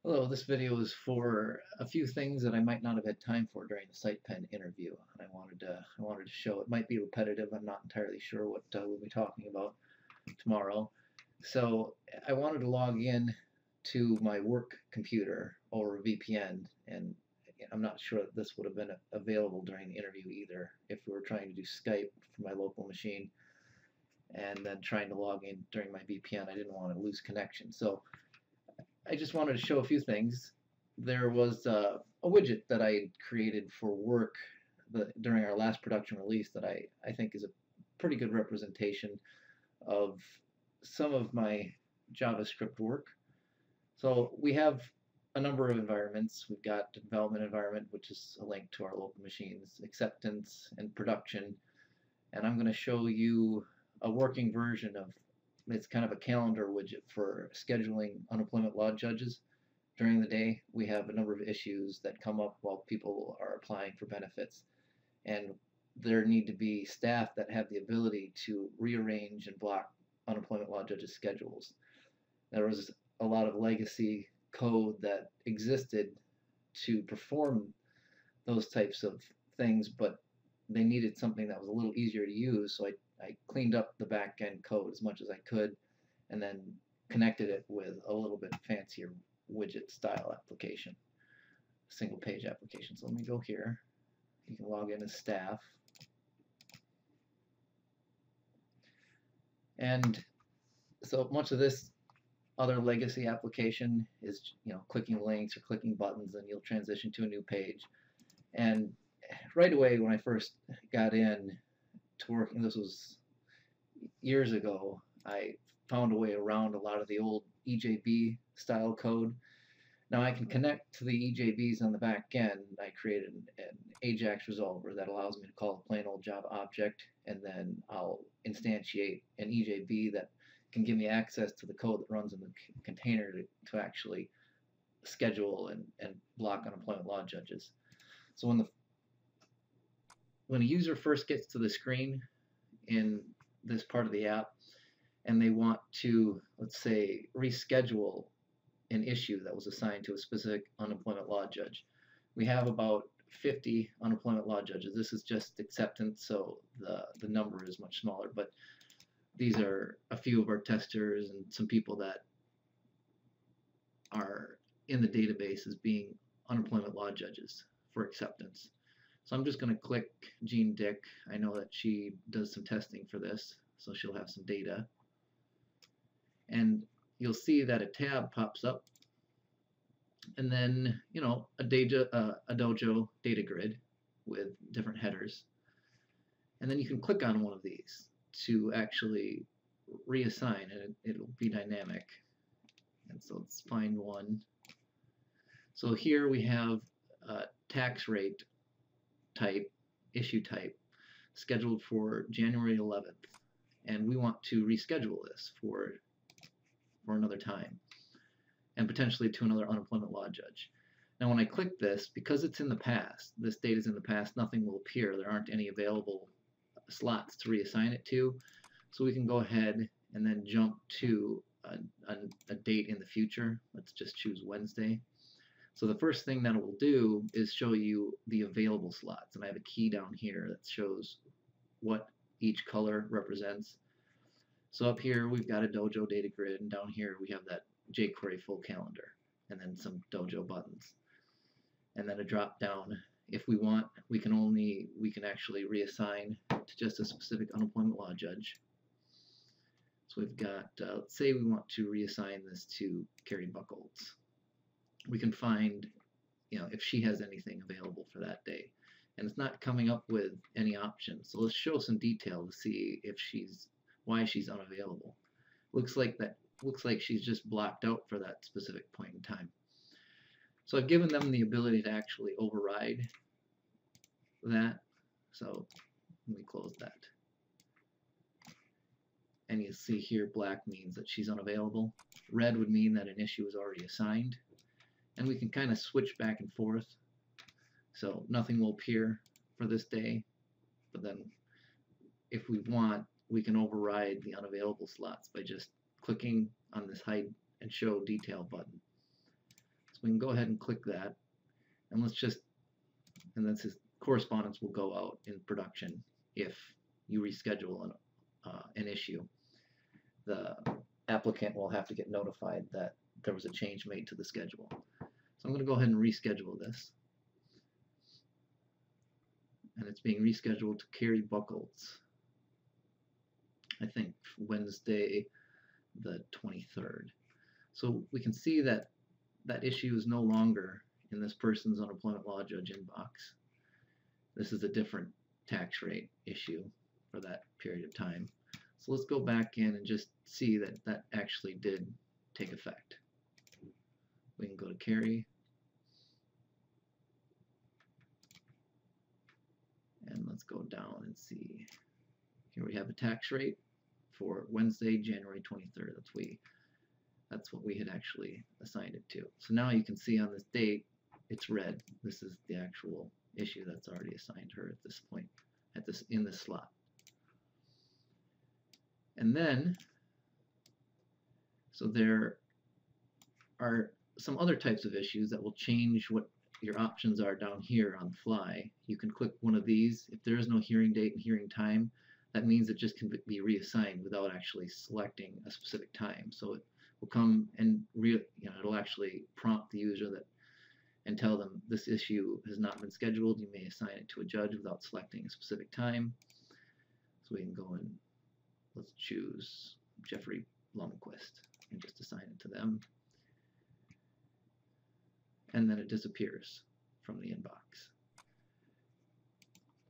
Hello, this video is for a few things that I might not have had time for during the SitePen interview, and I wanted to show. It might be repetitive. I'm not entirely sure what we'll be talking about tomorrow. So I wanted to log in to my work computer over VPN, and I'm not sure that this would have been available during the interview either. If we were trying to do Skype from my local machine and then trying to log in during my VPN, I didn't want to lose connection. So I just wanted to show a few things. There was a widget that I created for work during our last production release that I think is a pretty good representation of some of my JavaScript work. So we have a number of environments. We've got the development environment, which is a link to our local machines, acceptance, and production. And I'm going to show you a working version of it's kind of a calendar widget for scheduling unemployment law judges. During the day, we have a number of issues that come up while people are applying for benefits, and there need to be staff that have the ability to rearrange and block unemployment law judges' schedules. There was a lot of legacy code that existed to perform those types of things, but they needed something that was a little easier to use, so I cleaned up the back-end code as much as I could and then connected it with a little bit fancier widget style application, single page application. So let me go here. You can log in as staff. And so much of this other legacy application is, clicking links or clicking buttons, and you'll transition to a new page. And right away when I first got in to working, this was years ago, I found a way around a lot of the old EJB style code. Now I can connect to the EJBs on the back end. I created an AJAX resolver that allows me to call a plain old Java object, and then I'll instantiate an EJB that can give me access to the code that runs in the container to actually schedule and block unemployment law judges. So when a user first gets to the screen in this part of the app and they want to, let's say, reschedule an issue that was assigned to a specific unemployment law judge, we have about 50 unemployment law judges. This is just acceptance, so the number is much smaller, but these are a few of our testers and some people that are in the database as being unemployment law judges for acceptance. So I'm just going to click Jean Dick. I know that she does some testing for this, so she'll have some data. And you'll see that a tab pops up, and then a dojo data grid with different headers. And then you can click on one of these to actually reassign, and it'll be dynamic. And so let's find one. So here we have tax rate type, issue type, scheduled for January 11th, and we want to reschedule this for another time and potentially to another unemployment law judge. Now when I click this, because it's in the past, this date is in the past, nothing will appear. There aren't any available slots to reassign it to, so we can go ahead and then jump to a date in the future. Let's just choose Wednesday. So the first thing that it will do is show you the available slots, and I have a key down here that shows what each color represents. So up here we've got a dojo data grid, and down here we have that jQuery full calendar, and then some dojo buttons, and then a drop down. If we want, we can actually reassign to just a specific unemployment law judge. So we've got, let's say we want to reassign this to Carrie Buckholz. We can find, if she has anything available for that day, and it's not coming up with any options. So let's show some detail to see if why she's unavailable. Looks like she's just blocked out for that specific point in time. So I've given them the ability to actually override that. So let me close that. And you see here black means that she's unavailable. Red would mean that an issue is already assigned. And we can kind of switch back and forth. So nothing will appear for this day, but then if we want, we can override the unavailable slots by just clicking on this hide and show detail button. So we can go ahead and click that, and and that's his correspondence will go out in production if you reschedule an issue. The applicant will have to get notified that there was a change made to the schedule. So I'm going to go ahead and reschedule this. And it's being rescheduled to Carrie Buckles, I think Wednesday the 23rd. So we can see that that issue is no longer in this person's unemployment law judge inbox. This is a different tax rate issue for that period of time. So let's go back in and just see that that actually did take effect. We can go to Carrie. And let's go down and see. Here we have a tax rate for Wednesday, January 23rd. That's what we had actually assigned it to. So now you can see on this date, it's red. This is the actual issue that's already assigned her at this point, in this slot. And then, so there are some other types of issues that will change what your options are down here on the fly. You can click one of these. If there is no hearing date and hearing time, that means it just can be reassigned without actually selecting a specific time. So it will come and it'll actually prompt the user and tell them this issue has not been scheduled. You may assign it to a judge without selecting a specific time. So we can go and let's choose Jeffrey Blomquist and just assign it to them. And then it disappears from the inbox.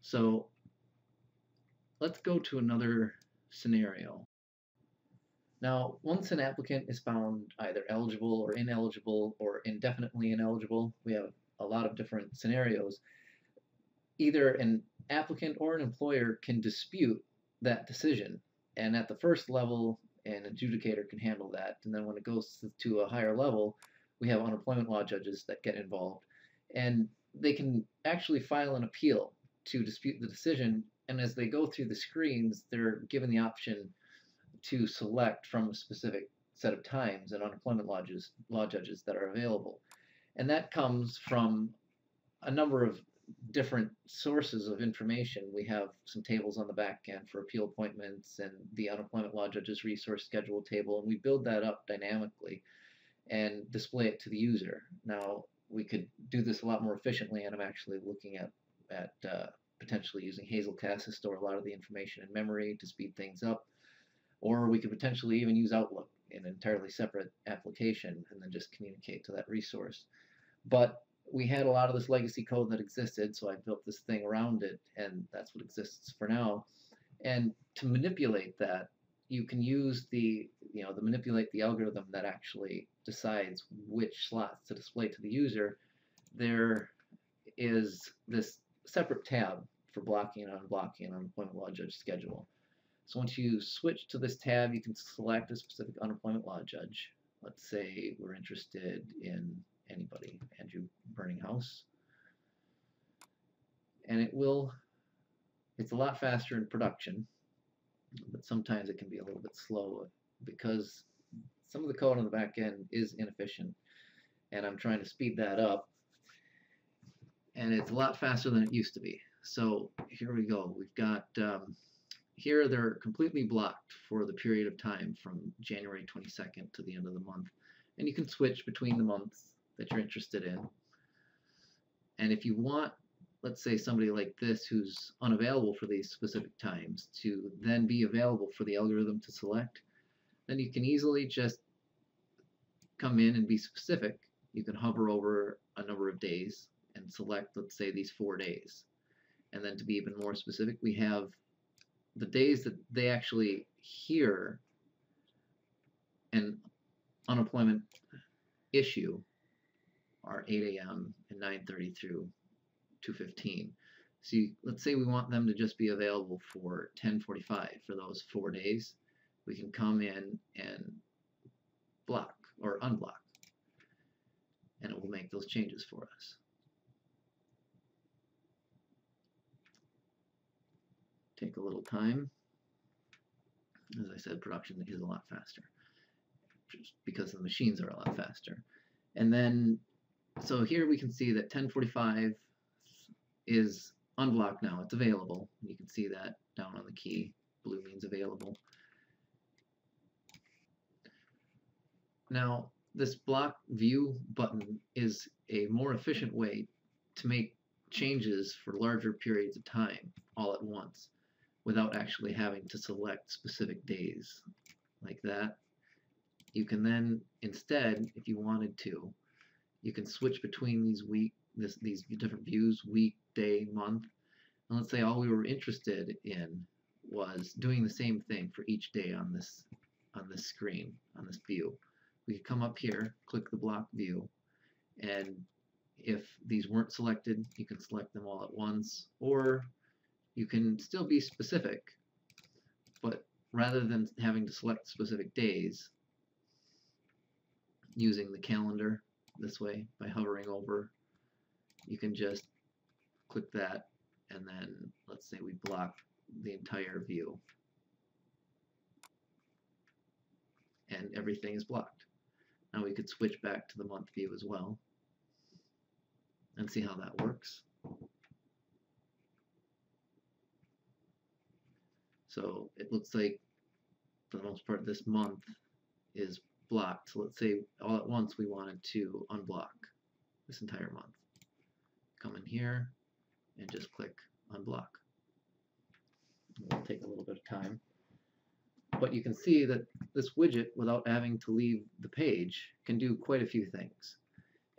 So let's go to another scenario. Now, once an applicant is found either eligible or ineligible or indefinitely ineligible, we have a lot of different scenarios. Either an applicant or an employer can dispute that decision, and at the first level, an adjudicator can handle that, and then when it goes to a higher level, we have unemployment law judges that get involved, and they can actually file an appeal to dispute the decision, and as they go through the screens, they're given the option to select from a specific set of times and unemployment law judges that are available. And that comes from a number of different sources of information. We have some tables on the back end for appeal appointments and the unemployment law judges resource schedule table, and we build that up dynamically and display it to the user. Now, we could do this a lot more efficiently, and I'm actually looking at potentially using Hazelcast to store a lot of the information in memory to speed things up, or we could potentially even use Outlook in an entirely separate application and then just communicate to that resource. But we had a lot of this legacy code that existed, so I built this thing around it, and that's what exists for now. And to manipulate that, you can use manipulate the algorithm that actually decides which slots to display to the user. There is this separate tab for blocking and unblocking an unemployment law judge schedule. So once you switch to this tab, you can select a specific unemployment law judge. Let's say we're interested in anybody, Andrew Burninghouse. And it's a lot faster in production, but sometimes it can be a little bit slow because some of the code on the back end is inefficient, and I'm trying to speed that up, and it's a lot faster than it used to be. So here we go. We've got here they're completely blocked for the period of time from January 22nd to the end of the month, and you can switch between the months that you're interested in. And if you want, let's say somebody like this who's unavailable for these specific times to then be available for the algorithm to select, then you can easily just come in and be specific. You can hover over a number of days and select, let's say, these 4 days. And then to be even more specific, we have the days that they actually hear an unemployment issue are 8 a.m. and 9:30 through 2:15. So let's say we want them to just be available for 10:45 for those 4 days. We can come in and block or unblock, and it will make those changes for us. Take a little time. As I said, production is a lot faster just because the machines are a lot faster. And then So here we can see that 1045 is unblocked now. It's available. You can see that down on the key. Blue means available. Now, this block view button is a more efficient way to make changes for larger periods of time all at once without actually having to select specific days like that. You can then instead, if you wanted to, you can switch between these different views, week, day, month. And let's say all we were interested in was doing the same thing for each day on this screen, on this view. We could come up here, click the block view, and if these weren't selected, you can select them all at once, or you can still be specific, but rather than having to select specific days, using the calendar this way by hovering over, you can just click that, and then let's say we block the entire view, and everything is blocked. Now we could switch back to the month view as well and see how that works. So it looks like for the most part this month is blocked. So let's say all at once we wanted to unblock this entire month. Come in here and just click unblock. It'll take a little bit of time. But you can see that this widget, without having to leave the page, can do quite a few things.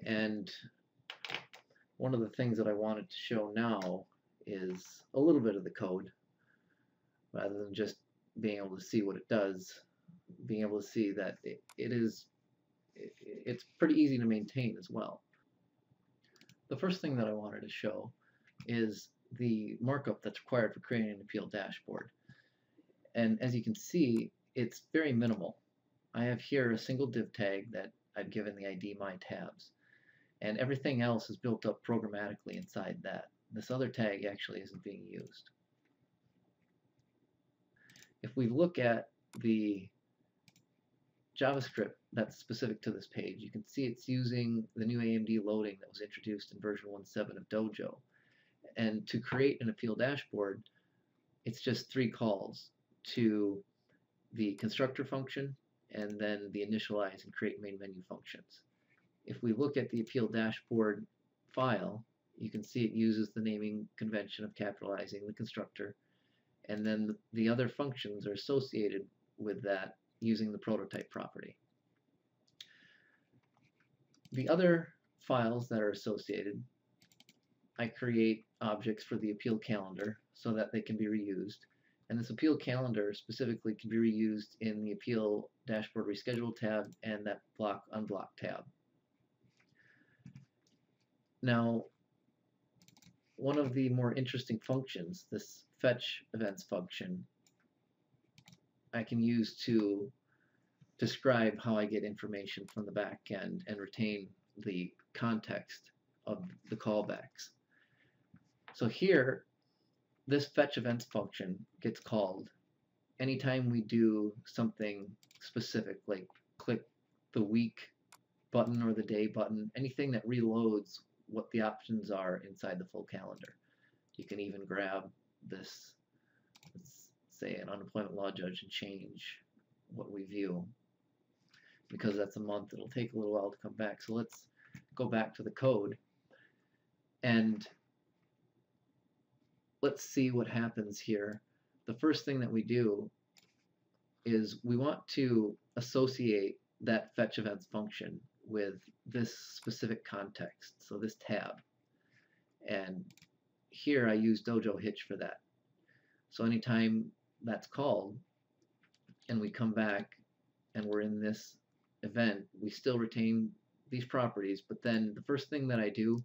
And one of the things that I wanted to show now is a little bit of the code, rather than just being able to see what it does, being able to see that it's pretty easy to maintain as well. The first thing that I wanted to show is the markup that's required for creating an appeal dashboard. And as you can see, it's very minimal. I have here a single div tag that I've given the ID my tabs, and everything else is built up programmatically inside that. This other tag actually isn't being used. If we look at the JavaScript that's specific to this page, you can see it's using the new AMD loading that was introduced in version 1.7 of Dojo. And to create an appeal dashboard, it's just 3 calls to the constructor function and then the initialize and create main menu functions. If we look at the appeal dashboard file, you can see it uses the naming convention of capitalizing the constructor, and then the other functions are associated with that using the prototype property. The other files that are associated, I create objects for the appeal calendar so that they can be reused. And this appeal calendar specifically can be reused in the appeal dashboard reschedule tab and that block unblock tab. Now, one of the more interesting functions, this fetch events function, I can use to describe how I get information from the back end and retain the context of the callbacks. So here, this fetch events function gets called anytime we do something specific, like click the week button or the day button, anything that reloads what the options are inside the full calendar. You can even grab this, let's say an unemployment law judge, and change what we view. Because that's a month, it'll take a little while to come back. So let's go back to the code and let's see what happens here. The first thing that we do is we want to associate that fetch events function with this specific context, so this tab. And here I use Dojo Hitch for that. So anytime that's called and we come back and we're in this event, we still retain these properties, but then the first thing that I do,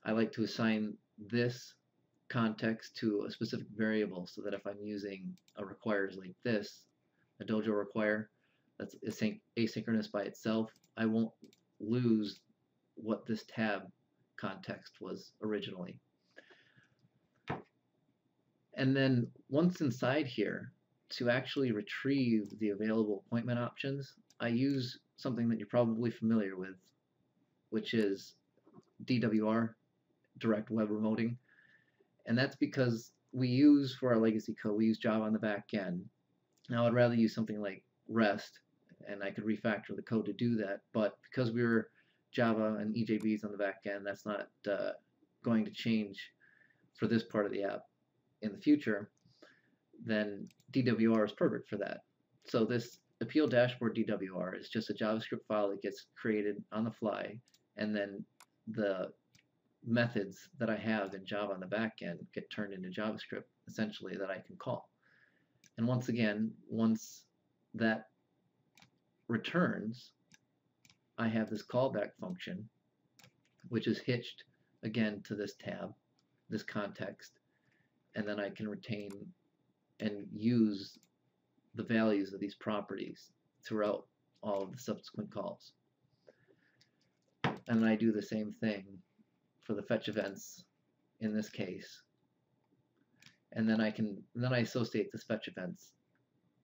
I like to assign this context to a specific variable so that if I'm using a requires like this, a Dojo require, that's asynchronous by itself, I won't lose what this tab context was originally. And then once inside here, to actually retrieve the available appointment options, I use something that you're probably familiar with, which is DWR, direct web remoting, and that's because we use, for our legacy code, we use Java on the back end. Now I'd rather use something like REST, and I could refactor the code to do that, but because we're Java and EJBs on the back end, that's not going to change for this part of the app in the future. Then DWR is perfect for that. So this appeal dashboard DWR is just a JavaScript file that gets created on the fly, and then the methods that I have in Java on the back end get turned into JavaScript, essentially, that I can call. And once again, once that returns, I have this callback function, which is hitched again to this tab, this context, and then I can retain and use the values of these properties throughout all of the subsequent calls. And I do the same thing for the fetch events in this case, and then I associate this fetch events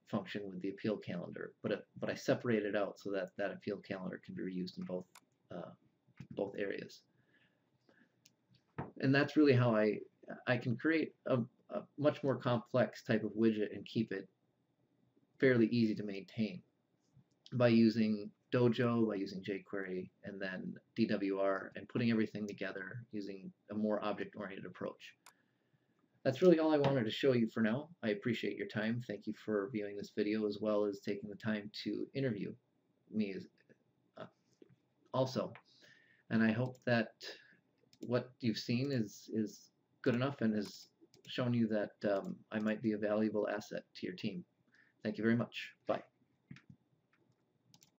function with the appeal calendar, but I separate it out so that that appeal calendar can be reused in both areas. And that's really how I can create a much more complex type of widget and keep it fairly easy to maintain by using Dojo, by using jQuery, and then DWR, and putting everything together using a more object-oriented approach. That's really all I wanted to show you for now. I appreciate your time. Thank you for viewing this video, as well as taking the time to interview me also. And I hope that what you've seen is good enough and has shown you that I might be a valuable asset to your team. Thank you very much. Bye.